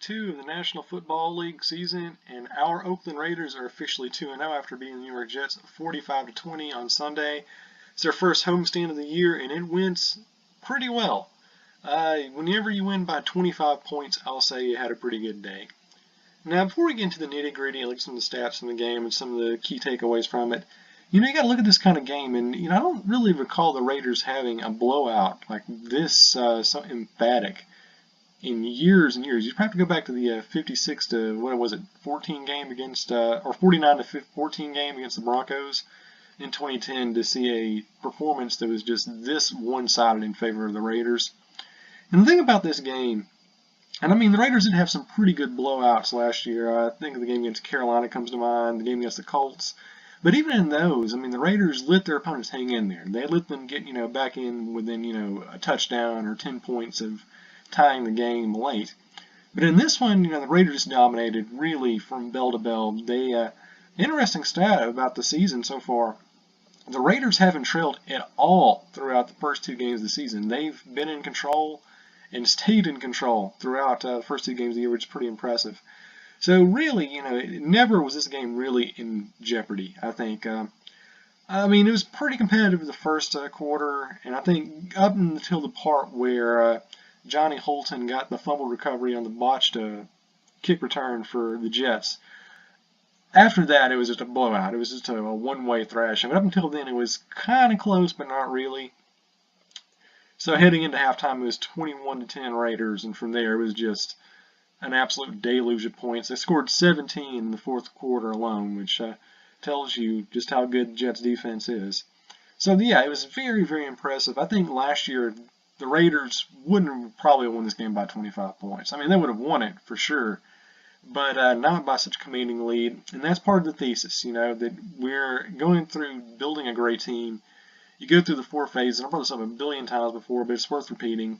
2 of the National Football League season, and our Oakland Raiders are officially 2-0 after beating the New York Jets 45-20 on Sunday. It's their first homestand of the year, and it went pretty well. Whenever you win by 25 points, I'll say you had a pretty good day. Now, before we get into the nitty-gritty and look at some of the stats from the game and some of the key takeaways from it, you got to look at this kind of game, and I don't really recall the Raiders having a blowout like this so emphatic in years and years. You'd have to go back to the 56 to 14 game against or 49 to 14 game against the Broncos in 2010 to see a performance that was just this one-sided in favor of the Raiders. And the thing about this game, and I mean the Raiders did have some pretty good blowouts last year. I think the game against Carolina comes to mind, the game against the Colts. But even in those, I mean, the Raiders let their opponents hang in there. They let them get, back in within, a touchdown or 10 points of tying the game late. But in this one, the Raiders dominated really from bell to bell. They, interesting stat about the season so far, the Raiders haven't trailed at all throughout the first 2 games of the season. They've been in control and stayed in control throughout the first 2 games of the year, which is pretty impressive. So really, never was this game really in jeopardy, I think. I mean, it was pretty competitive the first quarter, and I think up until the part where Johnny Holton got the fumble recovery on the botched kick return for the Jets. After that, it was just a blowout. It was just a one-way thrashing. But up until then, it was kind of close, but not really. So heading into halftime, it was 21-10 Raiders, and from there, it was just an absolute deluge of points. They scored 17 in the fourth quarter alone, which tells you just how good the Jets' defense is. So, yeah, it was very, very impressive. I think last year the Raiders wouldn't have probably won this game by 25 points. I mean, they would have won it for sure, but not by such a commanding lead. And that's part of the thesis, that we're going through building a great team. You go through the 4 phases, and I've brought this up a billion times before, but it's worth repeating.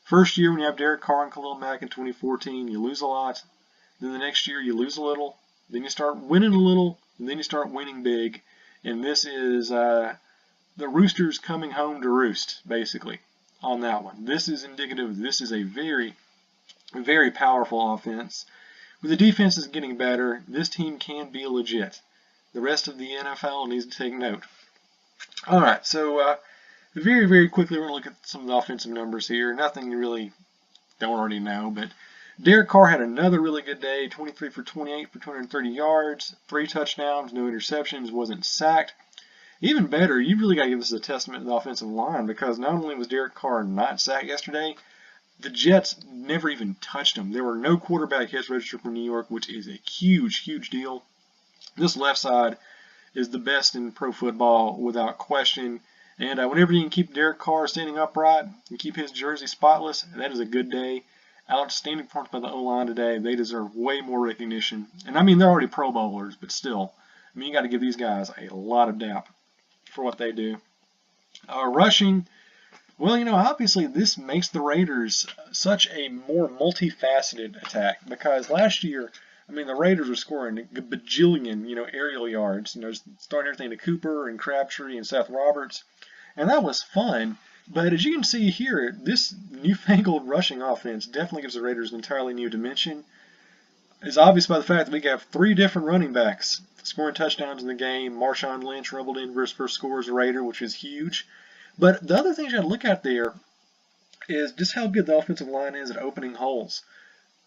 First year, when you have Derek Carr and Khalil Mack in 2014, you lose a lot. Then the next year, you lose a little. Then you start winning a little, and then you start winning big. And this is the Roosters coming home to roost, basically, on that one. This is indicative. This is a very, very powerful offense. With the defenses getting better, this team can be legit. The rest of the NFL needs to take note. All right, so very, very quickly, we're going to look at some of the offensive numbers here. Nothing you really don't already know, but Derek Carr had another really good day, 23 for 28 for 230 yards, 3 touchdowns, no interceptions, wasn't sacked. Even better, you really got to give this a testament to the offensive line, because not only was Derek Carr not sacked yesterday, the Jets never even touched him. There were no quarterback hits registered for New York, which is a huge, huge deal. This left side is the best in pro football without question. And whenever you can keep Derek Carr standing upright and keep his jersey spotless, that is a good day. Outstanding performance by the O-line today. They deserve way more recognition. And I mean, they're already Pro Bowlers, but still, I mean, you got to give these guys a lot of dap for what they do. Rushing, well, obviously this makes the Raiders such a more multifaceted attack, because last year, I mean, the Raiders were scoring a bajillion, aerial yards, starting everything to Cooper and Crabtree and Seth Roberts. And that was fun, but as you can see here, this newfangled rushing offense definitely gives the Raiders an entirely new dimension. It's obvious by the fact that we have 3 different running backs scoring touchdowns in the game. Marshawn Lynch rumbled in for his first score as a Raider, which is huge. But the other thing you got to look at there is just how good the offensive line is at opening holes.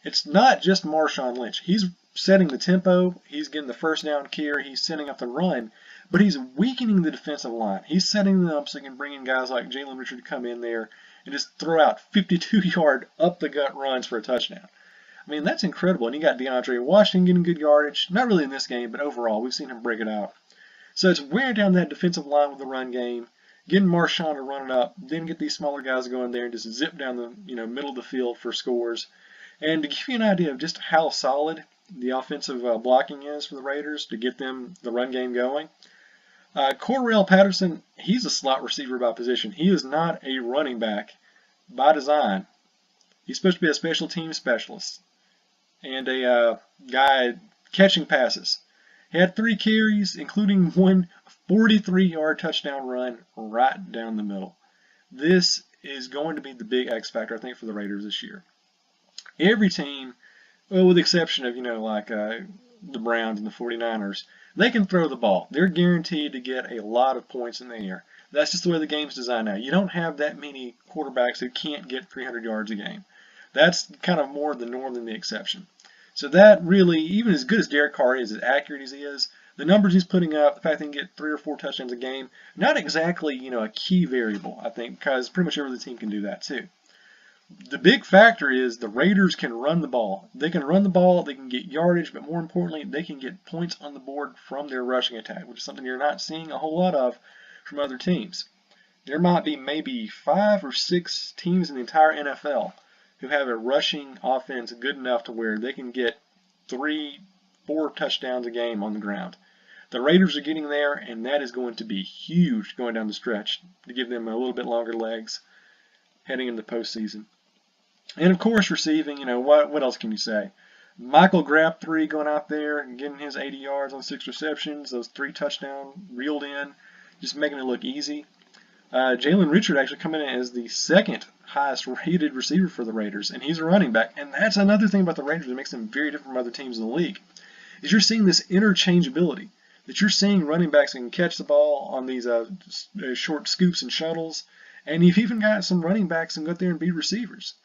It's not just Marshawn Lynch. He's setting the tempo, he's getting the first down carry, he's setting up the run, but he's weakening the defensive line. He's setting them up so he can bring in guys like Jalen Richard to come in there and just throw out 52-yard up-the-gut runs for a touchdown. I mean, that's incredible. And you got DeAndre Washington getting good yardage. Not really in this game, but overall, we've seen him break it out. So it's wearing down that defensive line with the run game, getting Marshawn to run it up, then get these smaller guys to go in there and just zip down the middle of the field for scores. And to give you an idea of just how solid the offensive blocking is for the Raiders to get them the run game going, Cordarrelle Patterson, he's a slot receiver by position. He is not a running back by design. He's supposed to be a special team specialist and a guy catching passes. He had 3 carries, including one 43-yard touchdown run right down the middle. This is going to be the big X factor, I think, for the Raiders this year. Every team Well, with the exception of, like the Browns and the 49ers, they can throw the ball. They're guaranteed to get a lot of points in the air. That's just the way the game's designed now. You don't have that many quarterbacks who can't get 300 yards a game. That's kind of more the norm than the exception. So that really, even as good as Derek Carr is, as accurate as he is, the numbers he's putting up, the fact that he can get 3 or 4 touchdowns a game, not exactly, a key variable, I think, because pretty much every other team can do that too. The big factor is the Raiders can run the ball. They can run the ball, they can get yardage, but more importantly, they can get points on the board from their rushing attack, which is something you're not seeing a whole lot of from other teams. There might be maybe 5 or 6 teams in the entire NFL who have a rushing offense good enough to where they can get 3, 4 touchdowns a game on the ground. The Raiders are getting there, and that is going to be huge going down the stretch to give them a little bit longer legs heading into the postseason. And of course, receiving, what else can you say? Michael Crabtree going out there and getting his 80 yards on 6 receptions, those 3 touchdowns reeled in, just making it look easy. Jalen Richard actually coming in as the second highest rated receiver for the Raiders, and he's a running back. And that's another thing about the Raiders that makes them very different from other teams in the league, is you're seeing this interchangeability, that you're seeing running backs who can catch the ball on these short scoops and shuttles, and you've even got some running backs who can go out there and be receivers.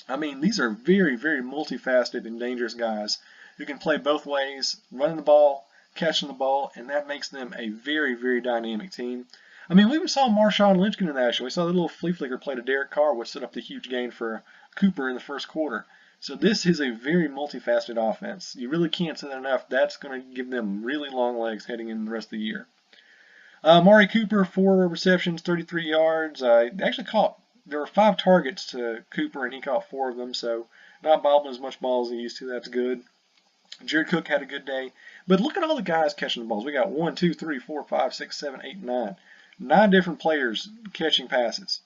I mean, these are very, very multifaceted and dangerous guys who can play both ways, running the ball, catching the ball, and that makes them a very, very dynamic team. I mean, we even saw Marshawn Lynch get in the action. We saw the little flea flicker play to Derek Carr, which set up the huge gain for Cooper in the first quarter. So this is a very multifaceted offense. You really can't say that enough. That's going to give them really long legs heading in the rest of the year. Amari Cooper, 4 receptions, 33 yards. There were 5 targets to Cooper, and he caught 4 of them, so not bobbling as much ball as he used to. That's good. Jared Cook had a good day. But look at all the guys catching the balls. We got 1, 2, 3, 4, 5, 6, 7, 8, 9. 9 different players catching passes.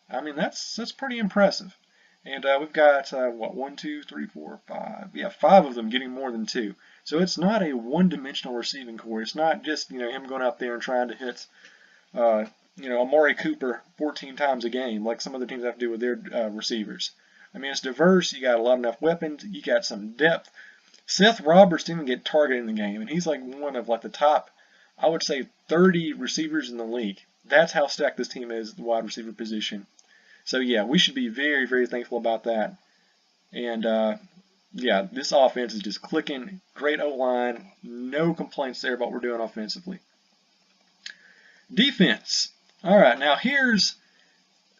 I mean, that's pretty impressive. And we've got, 1, 2, 3, 4, 5. Yeah, 5 of them getting more than 2. So it's not a one-dimensional receiving core. It's not just, him going out there and trying to hit, Amari Cooper 14 times a game like some other teams have to do with their receivers. I mean, it's diverse. You got a lot of enough weapons. You got some depth. Seth Roberts didn't get targeted in the game, and he's like one of the top, I would say, 30 receivers in the league. That's how stacked this team is, the wide receiver position. So yeah, we should be very, very thankful about that. And yeah, this offense is just clicking. Great O-line. No complaints there about what we're doing offensively. Defense. All right, now here's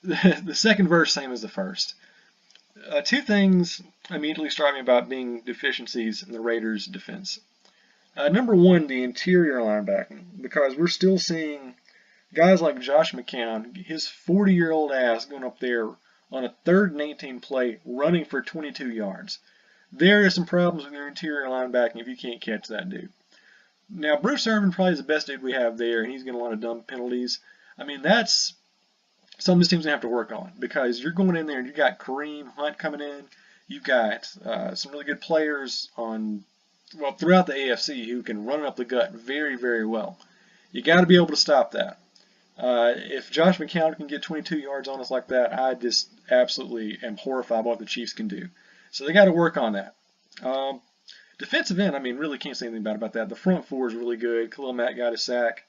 the second verse, same as the first. 2 things immediately strike me about being deficiencies in the Raiders' defense. Number 1, the interior linebacking, because we're still seeing guys like Josh McCown, his 40-year-old ass going up there on a 3rd and 18 play, running for 22 yards. There are some problems with your interior linebacking if you can't catch that dude. Now, Bruce Irvin probably is the best dude we have there, and he's getting a lot of dumb penalties. I mean, that's something this team's going to have to work on, because you're going in there and you've got Kareem Hunt coming in. You've got some really good players throughout the AFC who can run it up the gut very, very well. You got to be able to stop that. If Josh McCown can get 22 yards on us like that, I just absolutely am horrified by what the Chiefs can do. So they got to work on that. Defensive end, I mean, really can't say anything bad about that. The front 4 is really good. Khalil Mack got a sack.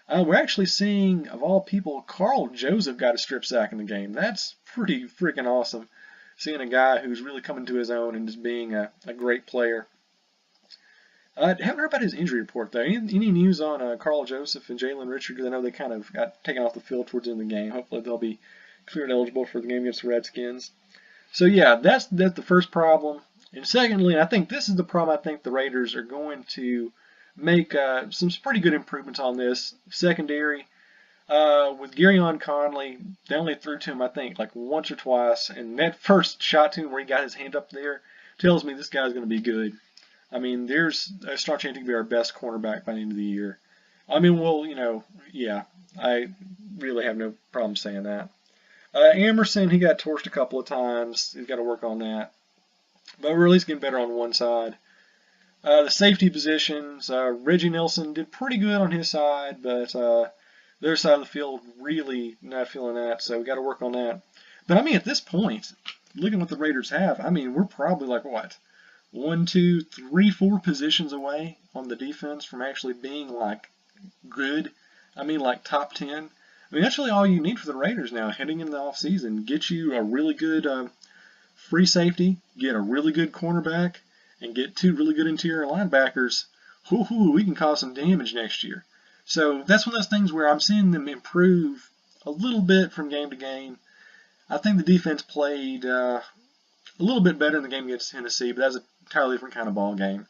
We're actually seeing, of all people, Carl Joseph got a strip sack in the game. That's pretty freaking awesome. Seeing a guy who's really coming to his own and just being a great player. I haven't heard about his injury report, though. Any news on Carl Joseph and Jalen Richard? Because I know they kind of got taken off the field towards the end of the game. Hopefully they'll be cleared eligible for the game against the Redskins. So yeah, that's the first problem. And secondly, I think this is the problem I think the Raiders are going to make some pretty good improvements on this. Secondary, with Garyon Conley, they only threw to him, I think, like once or twice. And that first shot to him where he got his hand up there tells me this guy's going to be good. I mean, there's a strong chance he can be our best cornerback by the end of the year. I mean, well, yeah, I really have no problem saying that. Emerson, he got torched a couple of times. He's got to work on that. But we're at least getting better on one side. The safety positions, Reggie Nelson did pretty good on his side, but the other side of the field really not feeling that, so we got to work on that. But I mean, at this point, looking at what the Raiders have, I mean, we're probably like what? 1, 2, 3, 4 positions away on the defense from actually being like good. I mean, like top 10. I mean, that's really all you need for the Raiders now heading into the offseason. Get you a really good free safety, get a really good cornerback, and get 2 really good interior linebackers. We can cause some damage next year. So that's one of those things where I'm seeing them improve a little bit from game to game. I think the defense played a little bit better in the game against Tennessee, but that's an entirely different kind of ball game.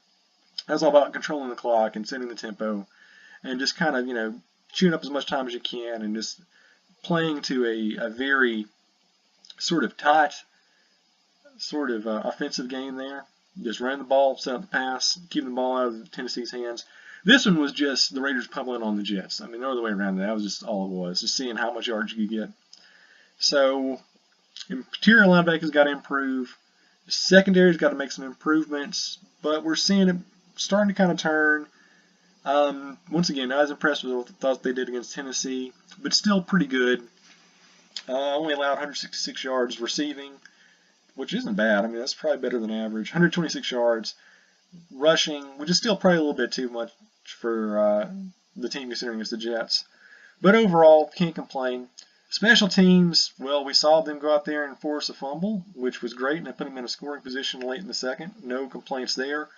That's all about controlling the clock and setting the tempo and just kind of, chewing up as much time as you can and just playing to a very sort of tight sort of offensive game there. Just running the ball, set up the pass, keeping the ball out of Tennessee's hands. This one was just the Raiders pummeling on the Jets. I mean, no other way around that. That was just all it was, just seeing how much yards you could get. So, interior linebackers got to improve. The secondary's got to make some improvements, but we're seeing it starting to kind of turn. Once again, not as impressed with what I thought they did against Tennessee, but still pretty good. Only allowed 166 yards receiving, which isn't bad. I mean, that's probably better than average. 126 yards rushing, which is still probably a little bit too much for the team considering it's the Jets. But overall, can't complain. Special teams, well, we saw them go out there and force a fumble, which was great, and they put him in a scoring position late in the second. No complaints there.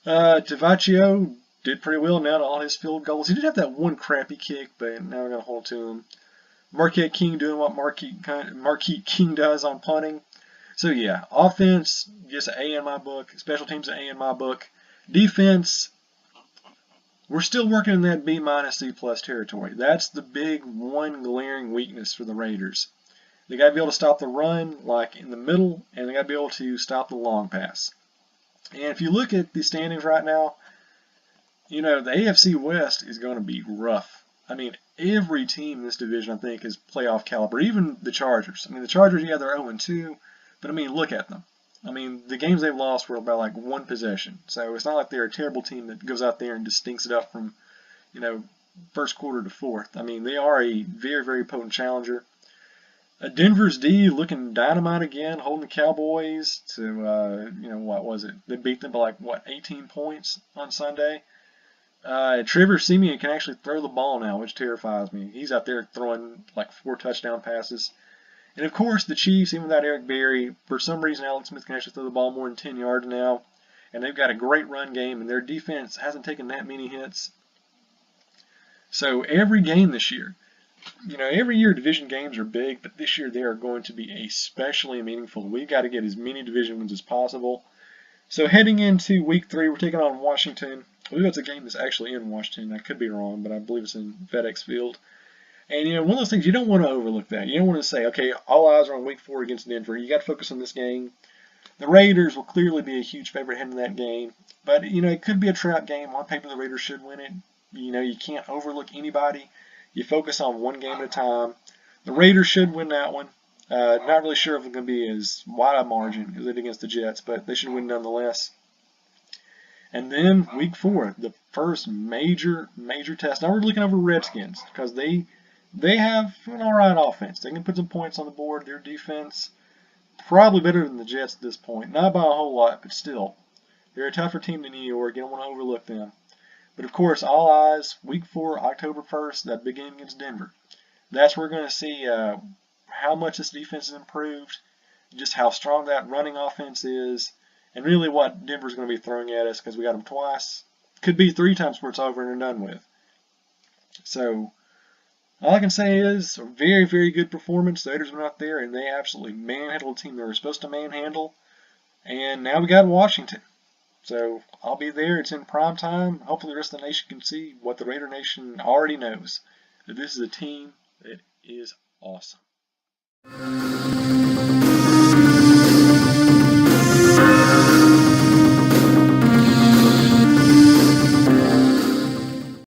Tavaccio did pretty well now to all his field goals. He did have that one crappy kick, but now we're going to hold to him. Marquette King doing what Marquette King does on punting. So yeah, offense gets an A in my book. Special teams an A in my book. Defense, we're still working in that B minus C plus territory. That's the big one glaring weakness for the Raiders. They got to be able to stop the run like in the middle, and they got to be able to stop the long pass. And if you look at the standings right now, the AFC West is going to be rough. I mean, every team in this division, I think, is playoff caliber. Even the Chargers. I mean, the Chargers, yeah, they're 0-2, but I mean, look at them. I mean, the games they've lost were about like one possession. So it's not like they're a terrible team that goes out there and just stinks it up from, first quarter to fourth. I mean, they are a very, very potent challenger. Denver's D looking dynamite again, holding the Cowboys to, what was it? They beat them by 18 points on Sunday. Trevor Siemian can actually throw the ball now, which terrifies me. He's out there throwing 4 touchdown passes. And of course, the Chiefs, even without Eric Berry, for some reason Alex Smith can actually throw the ball more than 10 yards now. And they've got a great run game, and their defense hasn't taken that many hits. So every game this year, every year division games are big, but this year they are going to be especially meaningful. We've got to get as many division wins as possible. So heading into week 3, we're taking on Washington. I believe it's a game that's actually in Washington. I could be wrong, but I believe it's in FedEx Field. And, one of those things, you don't want to overlook that. You don't want to say, okay, all eyes are on week 4 against Denver. You got to focus on this game. The Raiders will clearly be a huge favorite heading into that game. But, it could be a trap game. On paper, the Raiders should win it. You can't overlook anybody. You focus on one game at a time. The Raiders should win that one. Not really sure if it's going to be as wide a margin as it against the Jets, but they should win nonetheless. And then week 4, the first major test. Now we're looking over Redskins because they have an all right offense. They can put some points on the board. Their defense probably better than the Jets at this point. Not by a whole lot, but still. They're a tougher team than New York. You don't want to overlook them. But of course, all eyes, week 4, October 1st, that big game against Denver. That's where we're going to see how much this defense has improved, just how strong that running offense is, and really what Denver's going to be throwing at us because we got them twice. Could be 3 times where it's over and done with. So, all I can say is a very, very good performance. The Raiders went out there and they absolutely manhandled the team they were supposed to manhandle. And now we got Washington. So I'll be there. It's in prime time. Hopefully the rest of the nation can see what the Raider Nation already knows. That this is a team that is awesome.